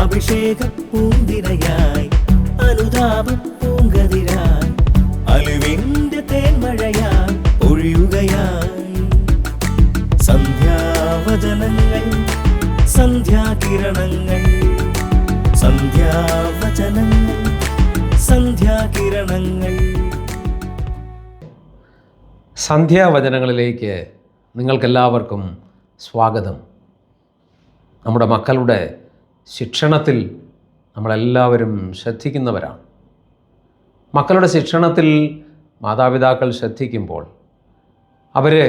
അഭിഷേക പൂന്തിരയായി അനുതാപ പൂങ്കതിരായി അലിവിന്റെ തേന്മഴയായി ഒഴിയുകയായി സന്ധ്യാവചനങ്ങൾ സന്ധ്യാകിരണങ്ങൾ സന്ധ്യാവചനങ്ങൾ സന്ധ്യാകിരണങ്ങൾ. സന്ധ്യാവചനങ്ങളിലേക്ക് നിങ്ങൾക്കെല്ലാവർക്കും സ്വാഗതം. നമ്മുടെ മക്കളുടെ ശിക്ഷണത്തിൽ നമ്മളെല്ലാവരും ശ്രദ്ധിക്കുന്നവരാണ്. മക്കളുടെ ശിക്ഷണത്തിൽ മാതാപിതാക്കൾ ശ്രദ്ധിക്കുമ്പോൾ അവരെ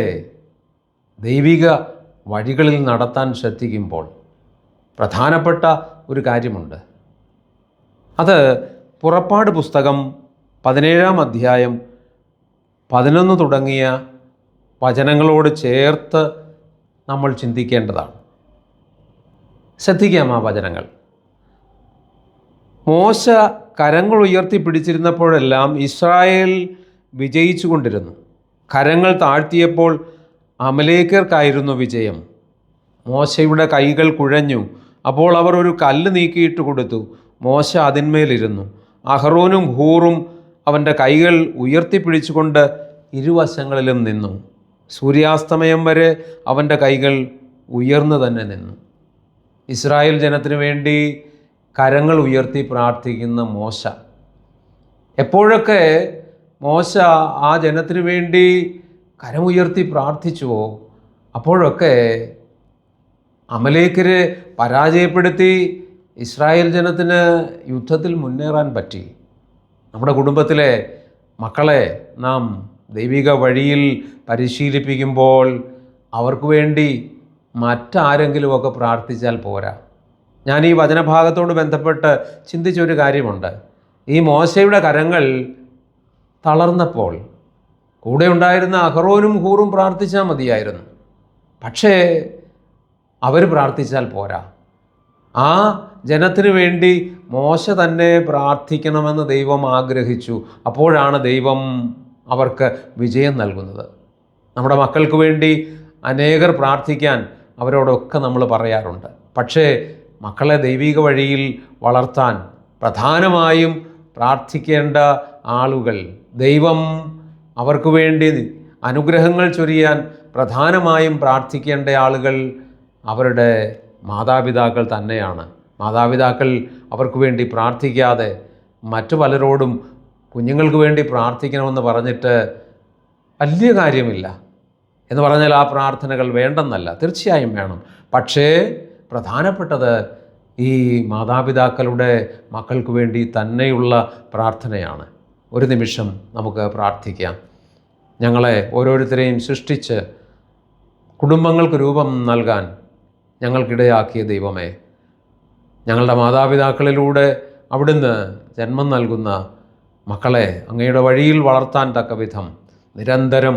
ദൈവിക വഴികളിൽ നടത്താൻ ശ്രദ്ധിക്കുമ്പോൾ പ്രധാനപ്പെട്ട ഒരു കാര്യമുണ്ട്. അത് പുറപ്പാട് പുസ്തകം 17-ാം അധ്യായം 11 തുടങ്ങിയ വചനങ്ങളോട് ചേർത്ത് നമ്മൾ ചിന്തിക്കേണ്ടതാണ്. ശ്രദ്ധിക്കാം ആ വചനങ്ങൾ. മോശ കരങ്ങൾ ഉയർത്തി പിടിച്ചിരുന്നപ്പോഴെല്ലാം ഇസ്രായേൽ വിജയിച്ചു കൊണ്ടിരുന്നു. കരങ്ങൾ താഴ്ത്തിയപ്പോൾ അമലേക്കർക്കായിരുന്നു വിജയം. മോശയുടെ കൈകൾ കുഴഞ്ഞു. അപ്പോൾ അവർ ഒരു കല്ല് നീക്കിയിട്ട് കൊടുത്തു. മോശ അതിന്മേലിരുന്നു. അഹറോനും ഹൂറും അവൻ്റെ കൈകൾ ഉയർത്തിപ്പിടിച്ചുകൊണ്ട് ഇരുവശങ്ങളിലും നിന്നു. സൂര്യാസ്തമയം വരെ അവൻ്റെ കൈകൾ ഉയർന്നു തന്നെ നിന്നു. ഇസ്രായേൽ ജനത്തിനു വേണ്ടി കരങ്ങൾ ഉയർത്തി പ്രാർത്ഥിക്കുന്ന മോശ, എപ്പോഴൊക്കെ മോശ ആ ജനത്തിനു വേണ്ടി കരമുയർത്തി പ്രാർത്ഥിച്ചുവോ അപ്പോഴൊക്കെ അമലേക്കരെ പരാജയപ്പെടുത്തി ഇസ്രായേൽ ജനത്തിന് യുദ്ധത്തിൽ മുന്നേറാൻ പറ്റി. നമ്മുടെ കുടുംബത്തിലെ മക്കളെ നാം ദൈവിക വഴിയിൽ പരിശീലിപ്പിക്കുമ്പോൾ അവർക്ക് വേണ്ടി മറ്റാരെങ്കിലുമൊക്കെ പ്രാർത്ഥിച്ചാൽ പോരാ. ഞാൻ ഈ വചനഭാഗത്തോട് ബന്ധപ്പെട്ട് ചിന്തിച്ചൊരു കാര്യമുണ്ട്. ഈ മോശയുടെ കരങ്ങൾ തളർന്നപ്പോൾ കൂടെ ഉണ്ടായിരുന്ന അഹറോനും ഹൂറും പ്രാർത്ഥിച്ചാൽ മതിയായിരുന്നു. പക്ഷേ അവർ പ്രാർത്ഥിച്ചാൽ പോരാ. ആ ജനത്തിനു വേണ്ടി മോശ തന്നെ പ്രാർത്ഥിക്കണമെന്ന് ദൈവം ആഗ്രഹിച്ചു. അപ്പോഴാണ് ദൈവം അവർക്ക് വിജയം നൽകുന്നത്. നമ്മുടെ മക്കൾക്ക് വേണ്ടി അനേകർ പ്രാർത്ഥിക്കാൻ അവരോടൊക്കെ നമ്മൾ പറയാറുണ്ട്. പക്ഷേ മക്കളെ ദൈവിക വഴിയിൽ വളർത്താൻ പ്രധാനമായും പ്രാർത്ഥിക്കേണ്ട ആളുകൾ, ദൈവം അവർക്ക് വേണ്ടി അനുഗ്രഹങ്ങൾ ചൊരിയാൻ പ്രധാനമായും പ്രാർത്ഥിക്കേണ്ട ആളുകൾ അവരുടെ മാതാപിതാക്കൾ തന്നെയാണ്. മാതാപിതാക്കൾ അവർക്ക് വേണ്ടി പ്രാർത്ഥിക്കാതെ മറ്റു പലരോടും കുഞ്ഞുങ്ങൾക്ക് വേണ്ടി പ്രാർത്ഥിക്കണമെന്ന് പറഞ്ഞിട്ട് വലിയ കാര്യമില്ല. എന്ന് പറഞ്ഞാൽ ആ പ്രാർത്ഥനകൾ വേണ്ടെന്നല്ല, തീർച്ചയായും വേണം. പക്ഷേ പ്രധാനപ്പെട്ടത് ഈ മാതാപിതാക്കളുടെ മക്കൾക്ക് വേണ്ടി തന്നെയുള്ള പ്രാർത്ഥനയാണ്. ഒരു നിമിഷം നമുക്ക് പ്രാർത്ഥിക്കാം. ഞങ്ങളെ ഓരോരുത്തരെയും സൃഷ്ടിച്ച് കുടുംബങ്ങൾക്ക് രൂപം നൽകാൻ ഞങ്ങൾക്കിടയാക്കിയ ദൈവമേ, ഞങ്ങളുടെ മാതാപിതാക്കളിലൂടെ അവിടുന്ന് ജന്മം നൽകുന്ന മക്കളെ അങ്ങയുടെ വഴിയിൽ വളർത്താൻ തക്ക വിധം നിരന്തരം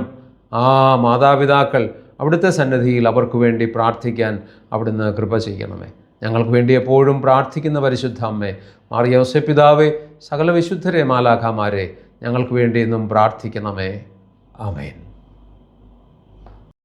ആ മാതാപിതാക്കൾ അവിടുത്തെ സന്നിധിയിൽ അവർക്ക് വേണ്ടി പ്രാർത്ഥിക്കാൻ അവിടുന്ന് കൃപ ചെയ്യണമേ. ഞങ്ങൾക്ക് വേണ്ടി എപ്പോഴും പ്രാർത്ഥിക്കുന്ന പരിശുദ്ധ അമ്മേ, മാറിയ യോസേപ്പ് പിതാവേ, സകല വിശുദ്ധരെ മാലാഖമാരെ ഞങ്ങൾക്ക് വേണ്ടി എന്നും പ്രാർത്ഥിക്കണമേ. ആമേൻ.